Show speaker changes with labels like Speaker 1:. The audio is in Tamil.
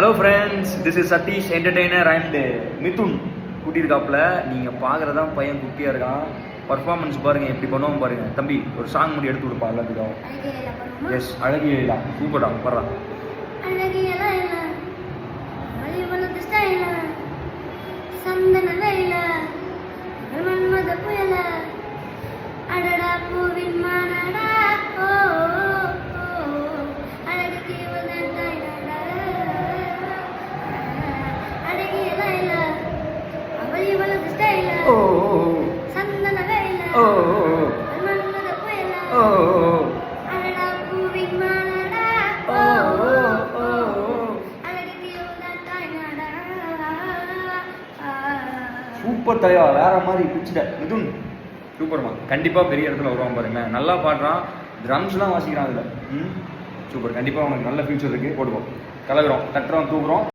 Speaker 1: Hello friends, this is Satish entertainer and Mithun கூட்டியிருக்காப்புல. நீங்கள் பார்க்குறதான் பையன் குட்டியாக இருக்கான். பர்ஃபார்மன்ஸ் பாருங்கள், எப்படி பண்ணுவோம் பாருங்கள். தம்பி ஒரு சாங் முடி எடுத்து கொடுப்பா எல்லாத்துக்கும். எஸ், அழகியா சூப்பர்டா படுறா. சூப்பர் தலைவா, வேற மாதிரி பிடிச்சிட்ட மிதுன். சூப்பர்மா, கண்டிப்பாக பெரிய இடத்துல வருவான் பாருங்க. நல்லா பாடுறான், ட்ரம்ஸ்லாம் வாசிக்கிறான் அதில். சூப்பர், கண்டிப்பாக அவனுக்கு நல்ல ஃபியூச்சர் இருக்குது. போடுவோம், கலகுறோம், தட்டுறோம், தூக்குறோம்.